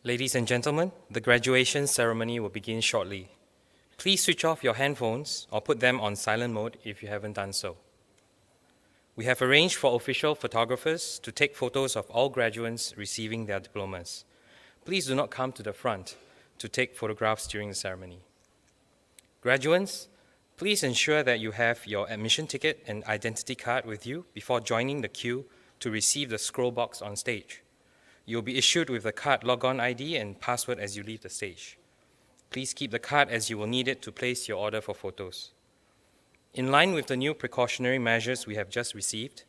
Ladies and gentlemen, the graduation ceremony will begin shortly. Please switch off your handphones or put them on silent mode if you haven't done so. We have arranged for official photographers to take photos of all graduates receiving their diplomas. Please do not come to the front to take photographs during the ceremony. Graduates, please ensure that you have your admission ticket and identity card with you before joining the queue to receive the scroll box on stage. You'll be issued with the card log-on ID and password as you leave the stage. Please keep the card as you will need it to place your order for photos. In line with the new precautionary measures we have just received,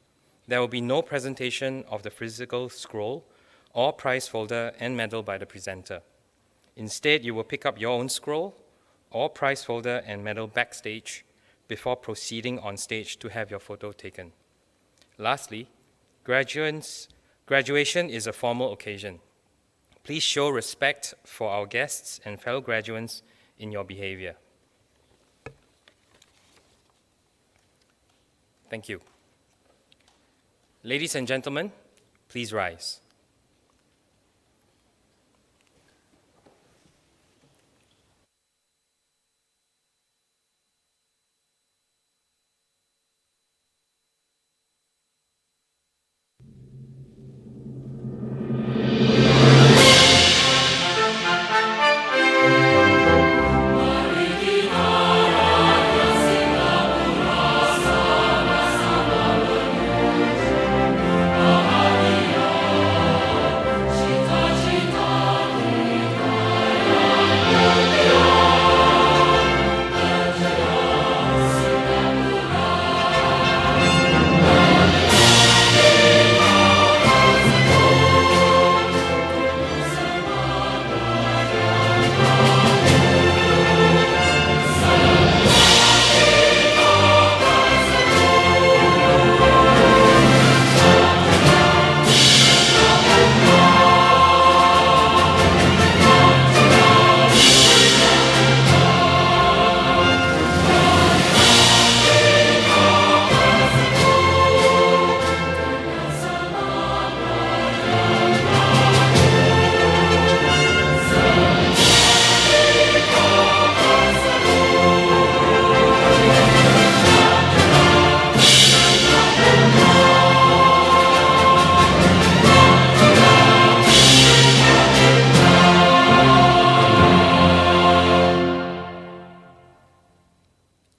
there will be no presentation of the physical scroll or prize folder and medal by the presenter. Instead, you will pick up your own scroll or prize folder and medal backstage before proceeding on stage to have your photo taken. Lastly, graduation is a formal occasion. Please show respect for our guests and fellow graduates in your behavior. Thank you. Ladies and gentlemen, please rise.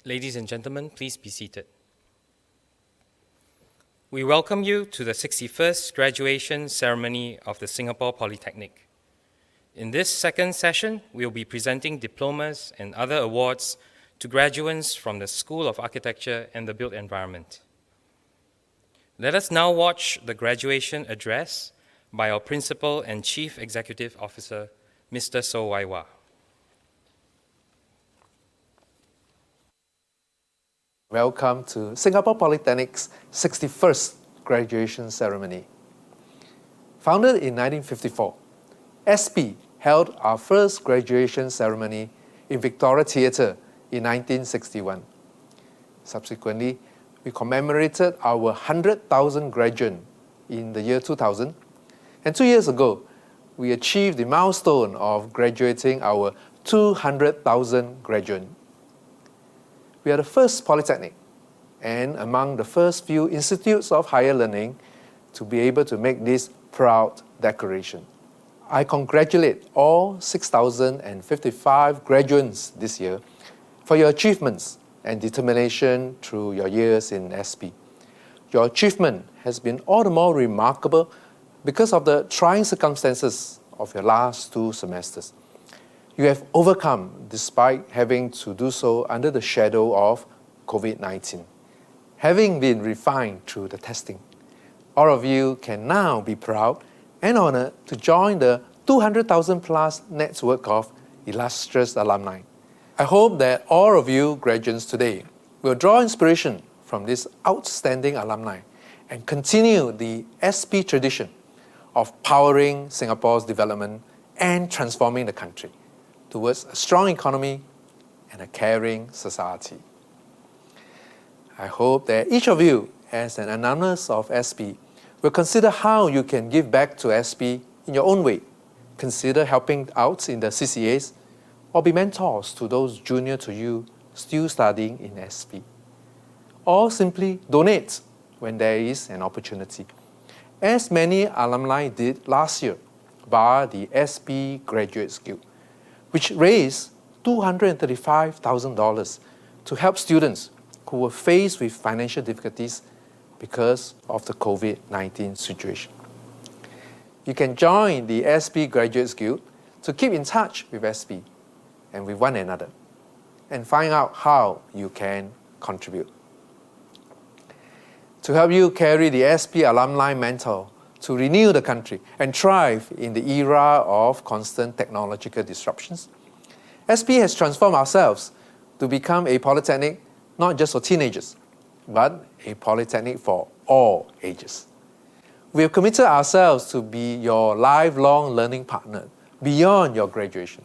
Ladies and gentlemen, please be seated. We welcome you to the 61st graduation ceremony of the Singapore Polytechnic. In this second session, we will be presenting diplomas and other awards to graduates from the School of Architecture and the Built Environment. Let us now watch the graduation address by our Principal and Chief Executive Officer, Mr. So Waiwa. Welcome to Singapore Polytechnic's 61st graduation ceremony. Founded in 1954, SP held our first graduation ceremony in Victoria Theatre in 1961. Subsequently, we commemorated our 100,000 graduate in the year 2000, and 2 years ago, we achieved the milestone of graduating our 200,000 graduate. We are the first polytechnic and among the first few institutes of higher learning to be able to make this proud declaration. I congratulate all 6,055 graduates this year for your achievements and determination through your years in SP. Your achievement has been all the more remarkable because of the trying circumstances of your last 2 semesters. You have overcome despite having to do so under the shadow of COVID-19. Having been refined through the testing, all of you can now be proud and honored to join the 200,000 plus network of illustrious alumni. I hope that all of you graduates today will draw inspiration from this outstanding alumni and continue the SP tradition of powering Singapore's development and transforming the country towards a strong economy and a caring society. I hope that each of you, as an alumnus of SP, will consider how you can give back to SP in your own way consider helping out in the CCAs, or be mentors to those junior to you still studying in SP. Or simply donate when there is an opportunity, as many alumni did last year via the SP Graduates Guild, which raised $235,000 to help students who were faced with financial difficulties because of the COVID-19 situation. You can join the SP Graduates Guild to keep in touch with SP and with one another and find out how you can contribute. To help you carry the SP alumni mantle to renew the country and thrive in the era of constant technological disruptions, SP has transformed ourselves to become a polytechnic not just for teenagers, but a polytechnic for all ages. We have committed ourselves to be your lifelong learning partner beyond your graduation.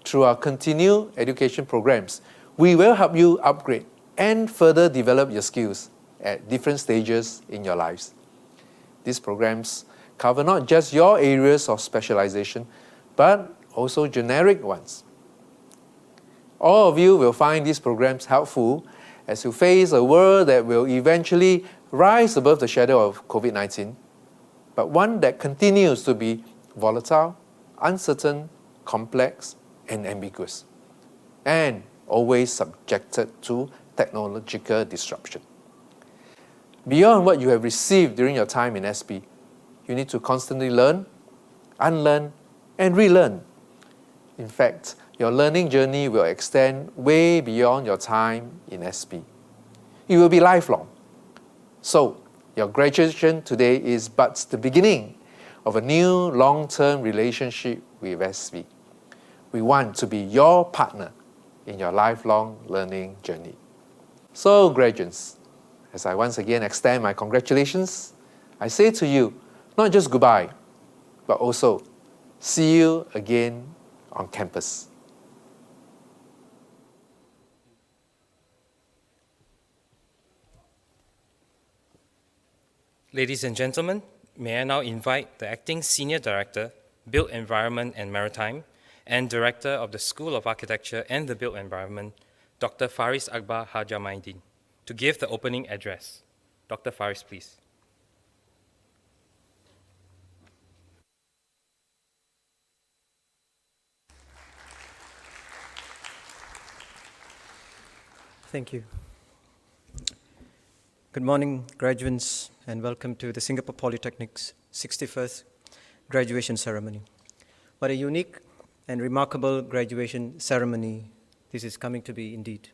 Through our continued education programs, we will help you upgrade and further develop your skills at different stages in your lives. These programs cover not just your areas of specialization, but also generic ones. All of you will find these programs helpful as you face a world that will eventually rise above the shadow of COVID-19, but one that continues to be volatile, uncertain, complex, and ambiguous, and always subjected to technological disruption. Beyond what you have received during your time in SP, you need to constantly learn, unlearn, and relearn. In fact, your learning journey will extend way beyond your time in SP. It will be lifelong. So, your graduation today is but the beginning of a new long-term relationship with SP. We want to be your partner in your lifelong learning journey. So, graduates, as I once again extend my congratulations, I say to you, not just goodbye, but also see you again on campus. Ladies and gentlemen, may I now invite the Acting Senior Director, Built Environment and Maritime, and Director of the School of Architecture and the Built Environment, Dr. Faris Akbar Hajamaidin, to give the opening address. Dr. Faris, please. Thank you. Good morning, graduates, and welcome to the Singapore Polytechnic's 61st graduation ceremony. What a unique and remarkable graduation ceremony this is coming to be indeed.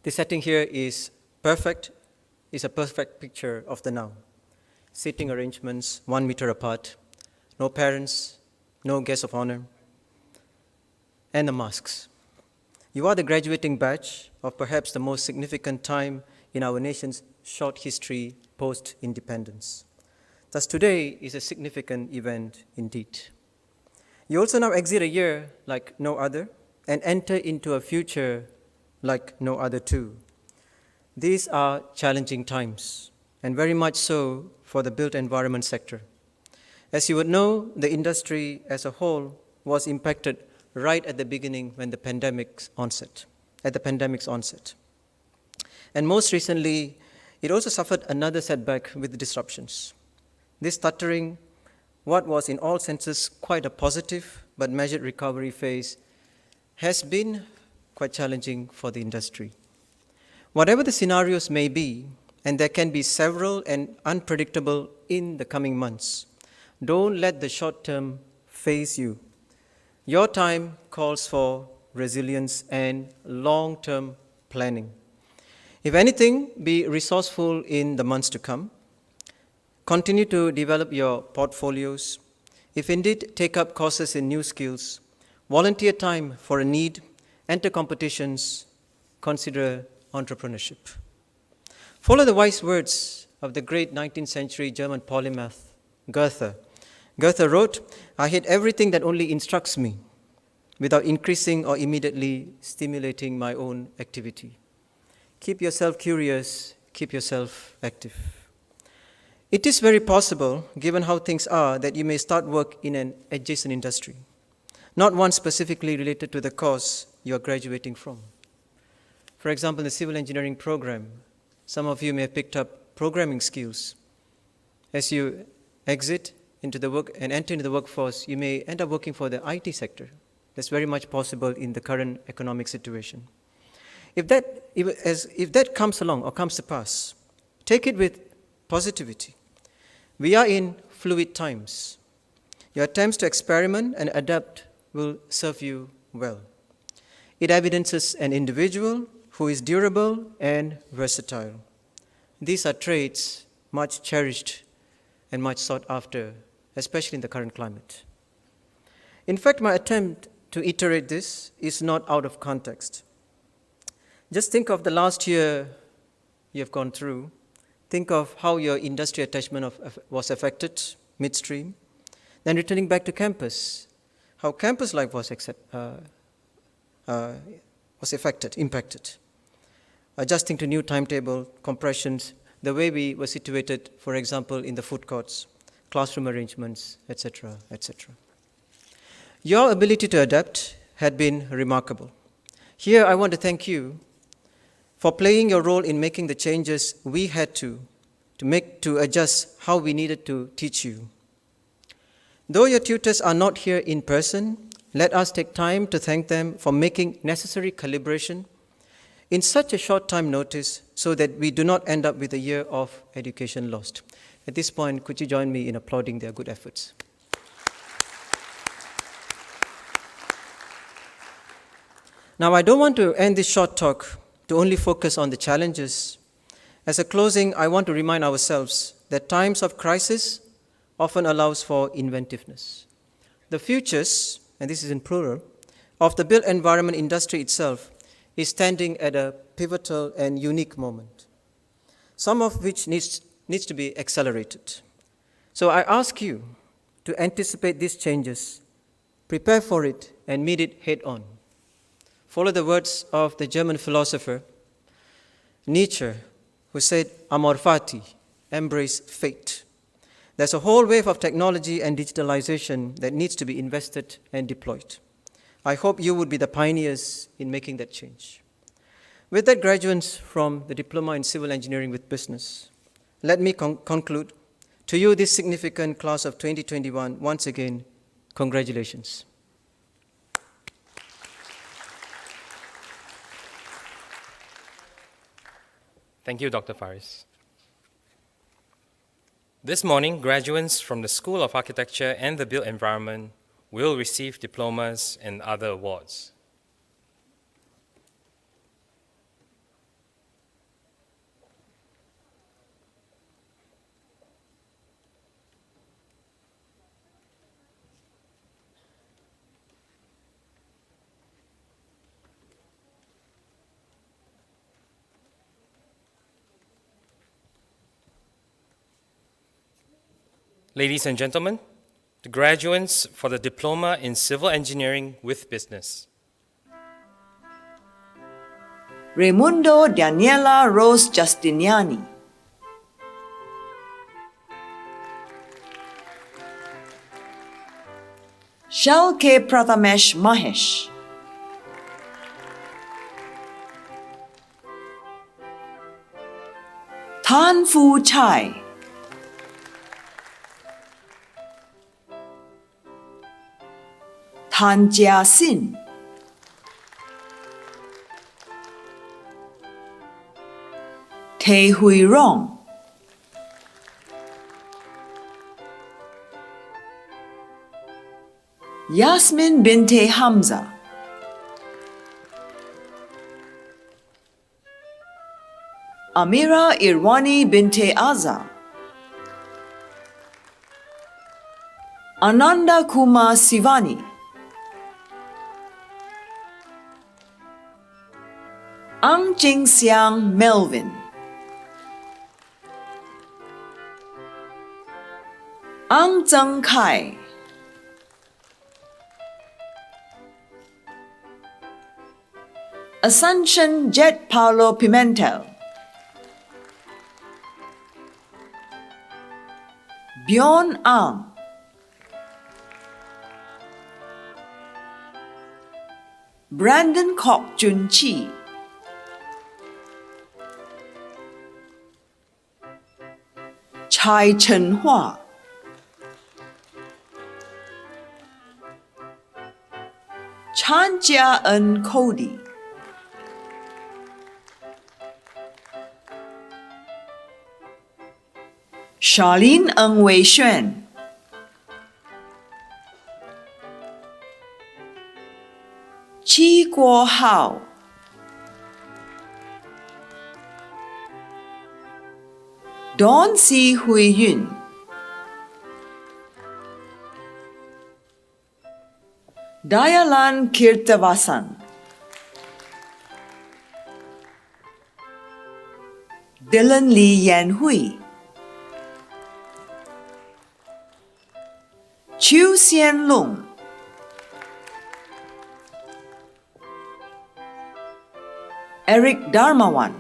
The setting here is a perfect picture of the now. Seating arrangements 1 meter apart, no parents, no guests of honor, and the masks. You are the graduating batch of perhaps the most significant time in our nation's short history post-independence. Thus today is a significant event indeed. You also now exit a year like no other and enter into a future like no other too. These are challenging times, and very much so for the built environment sector. As you would know, the industry as a whole was impacted right at the beginning when the pandemic's onset. And most recently, it also suffered another setback with disruptions. This stuttering, what was in all senses quite a positive but measured recovery phase, has been quite challenging for the industry. Whatever the scenarios may be, and there can be several and unpredictable in the coming months, don't let the short term phase you. Your time calls for resilience and long-term planning. If anything, be resourceful in the months to come. Continue to develop your portfolios. If indeed, take up courses in new skills. Volunteer time for a need. Enter competitions. Consider entrepreneurship. Follow the wise words of the great 19th century German polymath, Goethe. Goethe wrote, "I hate everything that only instructs me without increasing or immediately stimulating my own activity." Keep yourself curious, keep yourself active. It is very possible, given how things are, that you may start work in an adjacent industry, not one specifically related to the course you are graduating from. For example, in the civil engineering program, some of you may have picked up programming skills. As you exit into the work and enter into the workforce, you may end up working for the IT sector. That's very much possible in the current economic situation. If that comes along or comes to pass, take it with positivity. We are in fluid times. Your attempts to experiment and adapt will serve you well. It evidences an individual who is durable and versatile. These are traits much cherished and much sought after, especially in the current climate. In fact, my attempt to iterate this is not out of context. Just think of the last year you have gone through. Think of how your industry attachment was affected midstream. Then returning back to campus, how campus life was impacted. Adjusting to new timetable, compressions, the way we were situated, for example, in the food courts, classroom arrangements, etc., etc. Your ability to adapt had been remarkable. Here, I want to thank you for playing your role in making the changes we had to adjust how we needed to teach you. Though your tutors are not here in person, let us take time to thank them for making necessary calibration in such a short time notice so that we do not end up with a year of education lost. At this point, could you join me in applauding their good efforts? Now, I don't want to end this short talk to only focus on the challenges. As a closing, I want to remind ourselves that times of crisis often allows for inventiveness. The futures, and this is in plural, of the built environment industry itself is standing at a pivotal and unique moment, some of which needs to be accelerated. So I ask you to anticipate these changes, prepare for it, and meet it head on. Follow the words of the German philosopher Nietzsche, who said, Amor fati, embrace fate. There's a whole wave of technology and digitalization that needs to be invested and deployed. I hope you would be the pioneers in making that change. With that, graduates from the Diploma in Civil Engineering with Business, let me conclude. To you, this significant class of 2021, once again, congratulations. Thank you, Dr. Faris. This morning, graduates from the School of Architecture and the Built Environment will receive diplomas and other awards. Ladies and gentlemen, the graduates for the Diploma in Civil Engineering with Business. Raimundo Daniela Rose Justiniani. Shal K. Prathamesh Mahesh. Tan Fu Chai. Tan Jia Sin. Tae Hui Rong. Yasmin Binte Hamza. Amira Irwani Binte Azza. Ananda Kumar Sivani. Ang Jing Siang Melvin. Ang Zheng Kai. Ascension Jet Paulo Pimentel. Bjorn Ang, Brandon Kok Jun Chi, Chai Chen Hua, Chan Jia En Cody, Charlene Ng Wei Xuan, Chi Guo Hao, Dawn Si Hui Yun, Dayalan Kirtavasan, Dylan Lee Yan Hui, Chu Xian Lung, Eric Darmawan,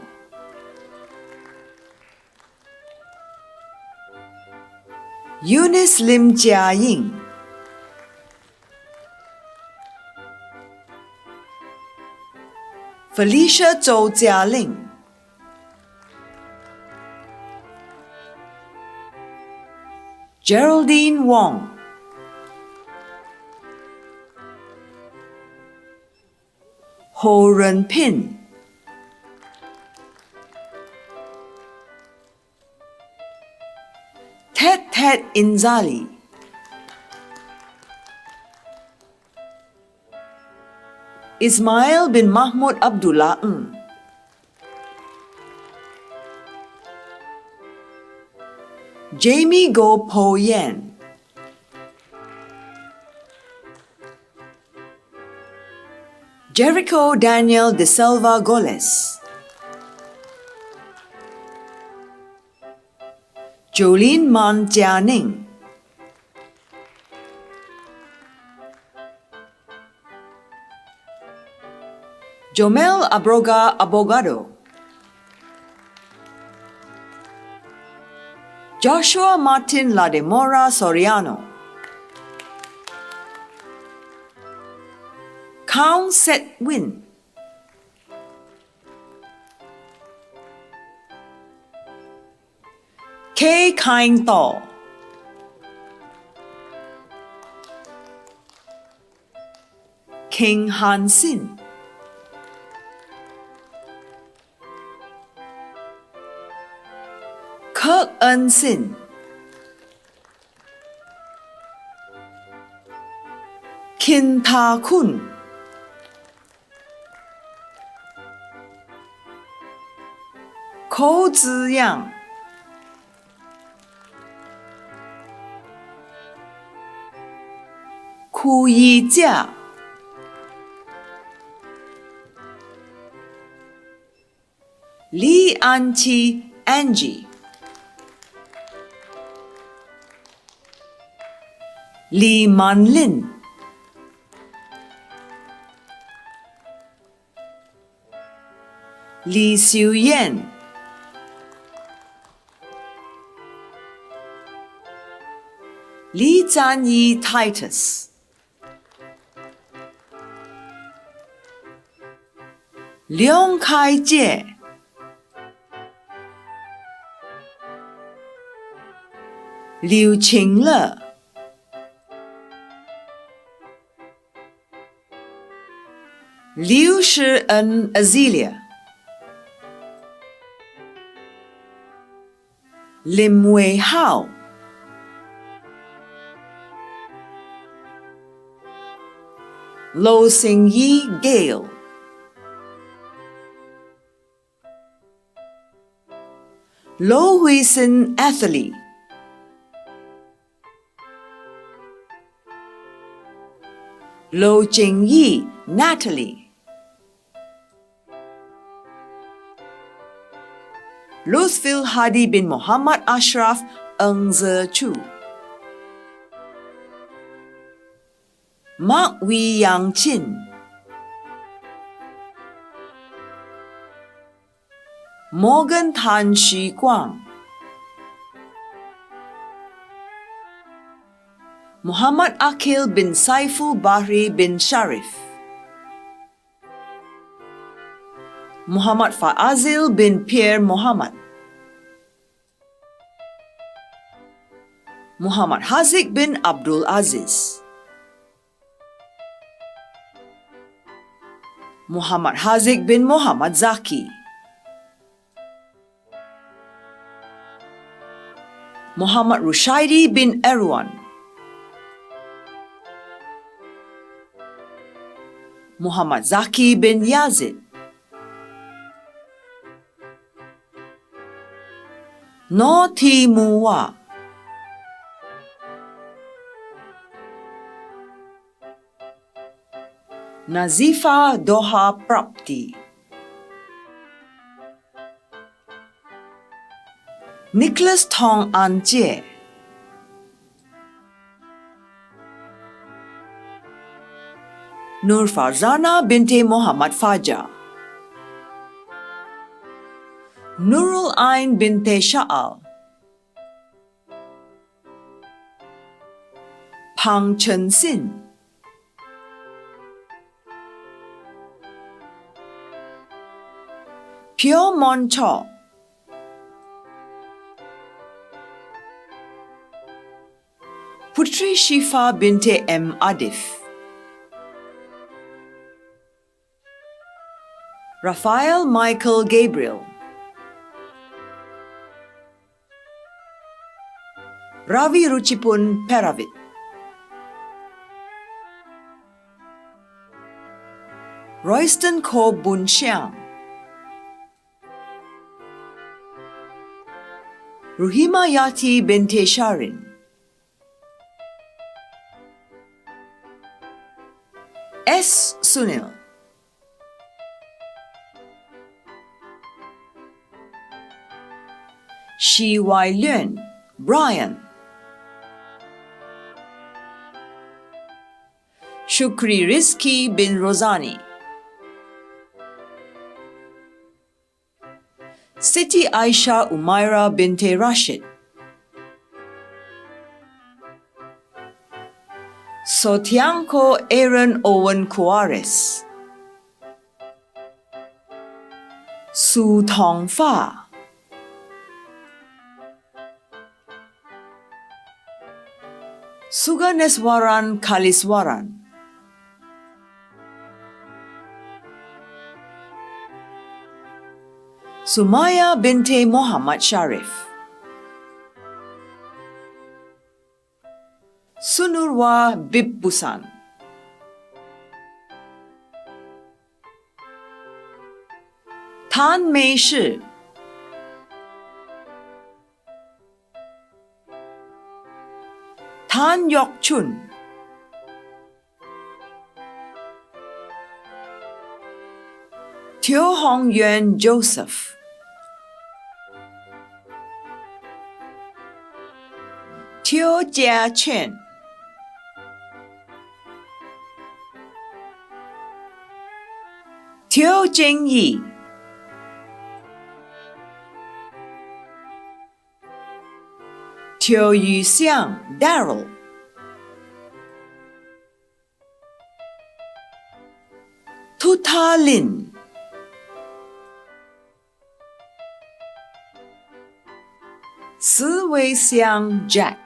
Eunice Lim Jia Ying, Felicia Zhou Jialing, Geraldine Wong, Ho Ren Pin, Ted Inzali, Ismail bin Mahmud Abdullah Ng, Jamie Go Po Yen, Jericho Daniel De Silva Goles, Jolene Man Jianing, Jomel Abroga Abogado, Joshua Martin Lademora Soriano, Count Set Win, K. Kain Tho, King Han Sin, Kirk Eun Sin, Kin Ta Kun, Ko Zi Yang, Ku Yi Jia, Li Anqi Angie, Li Manlin, Li Xiuyan, Li Zhanyi Titus, Leong Kai Jie, Liu Qingle, Liu Shi-en Azealia, Lim Wei Hao, Lo Xingyi Gale, Lo Huisin Atherley, Lo Jingyi Natalie, Lutfil Hadi bin Muhammad Ashraf Ng Ze Chu, Mark Wee Yang Chin, Morgan Tan Shi Guang, Muhammad Akil bin Saiful Bahri bin Sharif, Muhammad Fazil bin Pierre Muhammad, Muhammad Haziq bin Abdul Aziz, Muhammad Haziq bin Muhammad Zaki, Muhammad Rushaidi bin Erwan, Muhammad Zaki bin Yazid, Noti Muwa, Nazifa Doha Prapti, Nicholas Tong An Jie, Nur Farzana binti Muhammad Fajar, Nurul Ain binti Sha'al, Pang Chen Sin, Pyo Mon Cho, Putri Shifa binti M. Adif, Raphael Michael Gabriel, Ravi Ruchipun Peravit, Royston Ko Bun Xiang, Ruhima Yati binti Sharin, S. Sunil, Shi Wai Luen, Brian, Shukri Rizki bin Rozani, Siti Aisha Umaira binti Rashid, Sotianko Aaron Owen Kuares, Su Tong Fa, Suganeswaran Kaliswaran, Sumaya binti Muhammad Sharif, Sunurwa Bibbusan, Tan Mei Shi, Tan Yok Chun, Teo Hong Yuan Joseph, Teo Jia Chen, Teo Jing Yi, Teo Yu Xiang Daryl, Tuta Lin, Si Wei Xiang Jack,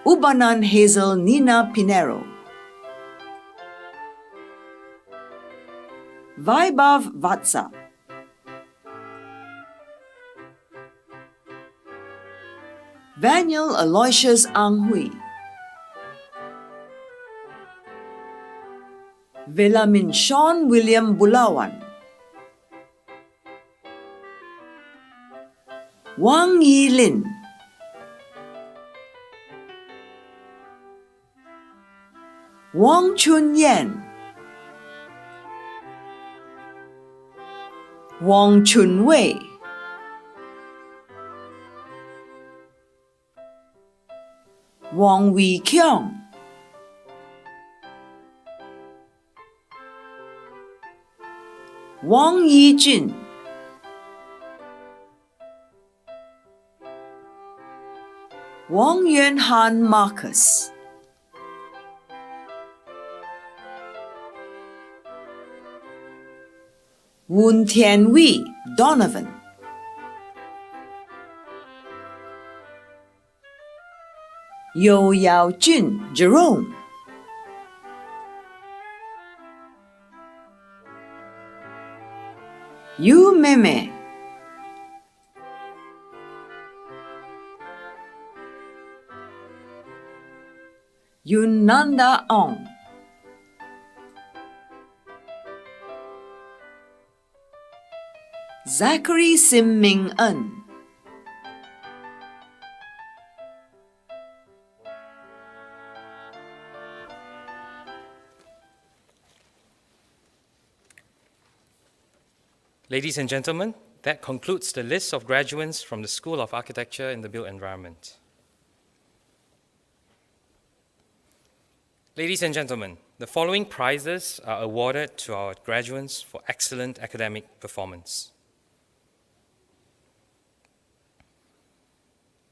Ubanan Hazel Nina Pinero, Vaibhav Vatsa, Vaniel Aloysius Ang Hui, Velamin Sean William Bulawan, Wang Yi Lin, Wang Chun Yan, Wang Chun Wei, Wang Wei Kyung, Wang Yijun, Wong Yuan Han Marcus, Woon Tian Wee Donovan, Yo Yao Jun Jerome, Yu Meme, Yunanda Ong, Zachary Sim Ming En, Ladies and gentlemen, that concludes the list of graduates from the School of Architecture in the Built Environment. Ladies and gentlemen, the following prizes are awarded to our graduates for excellent academic performance.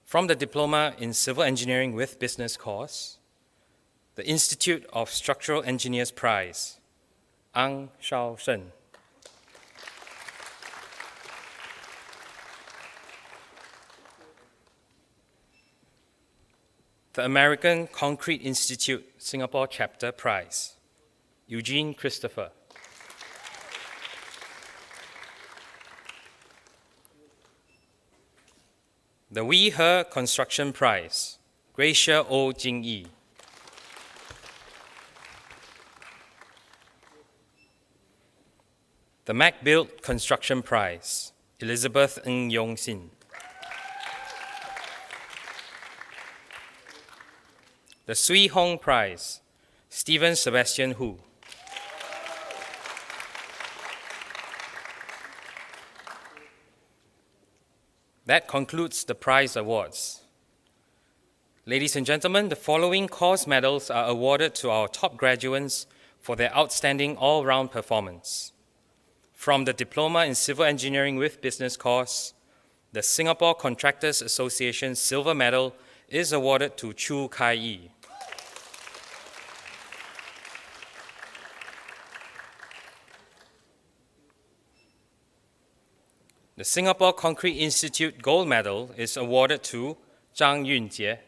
From the Diploma in Civil Engineering with Business course, the Institute of Structural Engineers Prize, Ang Shao Shen. The American Concrete Institute Singapore Chapter Prize, Eugene Christopher. The We Her Construction Prize, Gracia O. Jingyi. The MacBuilt Construction Prize, Elizabeth Ng Yong Sin. The Sui Hong Prize, Stephen Sebastian Hu. That concludes the prize awards. Ladies and gentlemen, the following course medals are awarded to our top graduates for their outstanding all-round performance. From the Diploma in Civil Engineering with Business course, the Singapore Contractors Association Silver Medal is awarded to Chu Kai Yi. The Singapore Concrete Institute Gold Medal is awarded to Zhang Yunjie.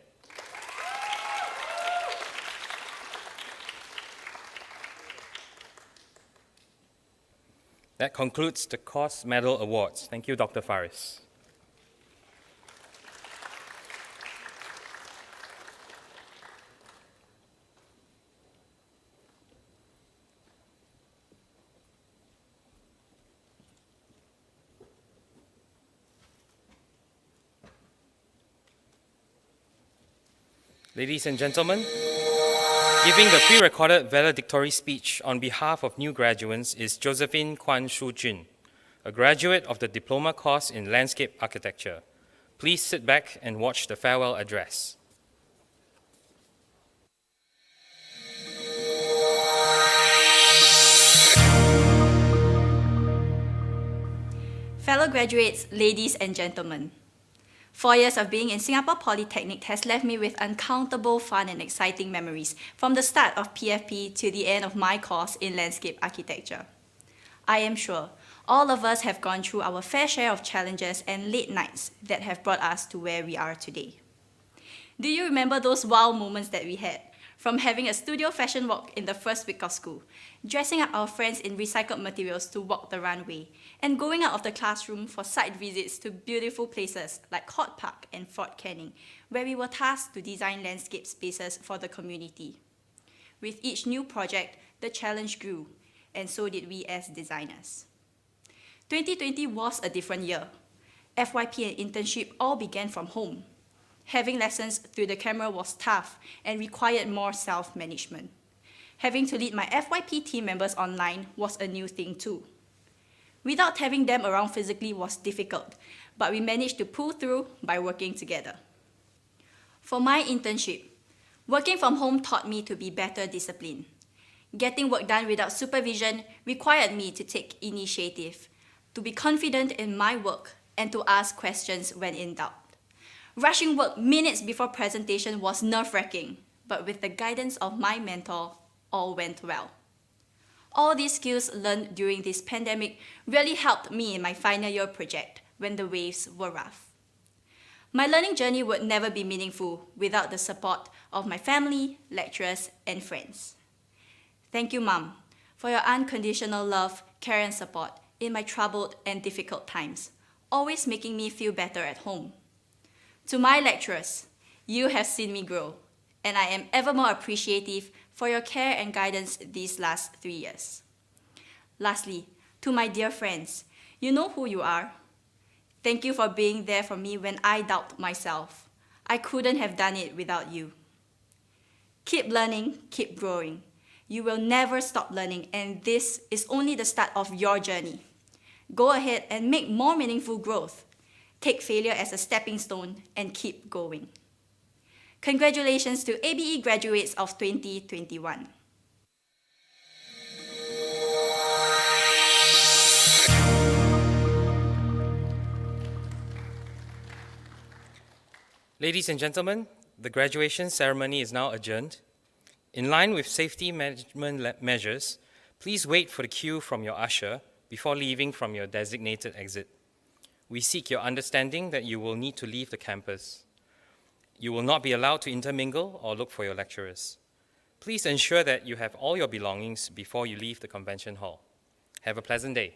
That concludes the course medal awards. Thank you, Dr. Faris. Ladies and gentlemen, giving the pre-recorded valedictory speech on behalf of new graduates is Josephine Kwan Shu Jun, a graduate of the Diploma course in Landscape Architecture. Please sit back and watch the farewell address. Fellow graduates, ladies and gentlemen, 4 years of being in Singapore Polytechnic has left me with uncountable fun and exciting memories from the start of PFP to the end of my course in Landscape Architecture. I am sure all of us have gone through our fair share of challenges and late nights that have brought us to where we are today. Do you remember those wow moments that we had? From having a studio fashion walk in the first week of school, dressing up our friends in recycled materials to walk the runway, and going out of the classroom for site visits to beautiful places like Hort Park and Fort Canning, where we were tasked to design landscape spaces for the community. With each new project, the challenge grew, and so did we as designers. 2020 was a different year. FYP and internship all began from home. Having lessons through the camera was tough and required more self-management. Having to lead my FYP team members online was a new thing too. Without having them around physically was difficult, but we managed to pull through by working together. For my internship, working from home taught me to be better disciplined. Getting work done without supervision required me to take initiative, to be confident in my work, and to ask questions when in doubt. Rushing work minutes before presentation was nerve-wracking, but with the guidance of my mentor, all went well. All these skills learned during this pandemic really helped me in my final year project when the waves were rough. My learning journey would never be meaningful without the support of my family, lecturers, and friends. Thank you, Mom, for your unconditional love, care, and support in my troubled and difficult times, always making me feel better at home. To my lecturers, you have seen me grow, and I am ever more appreciative for your care and guidance these last 3 years. Lastly, to my dear friends, you know who you are. Thank you for being there for me when I doubt myself. I couldn't have done it without you. Keep learning, keep growing. You will never stop learning, and this is only the start of your journey. Go ahead and make more meaningful growth. Take failure as a stepping stone and keep going. Congratulations to ABE graduates of 2021. Ladies and gentlemen, the graduation ceremony is now adjourned. In line with safety management measures, please wait for the cue from your usher before leaving from your designated exit. We seek your understanding that you will need to leave the campus. You will not be allowed to intermingle or look for your lecturers. Please ensure that you have all your belongings before you leave the convention hall. Have a pleasant day.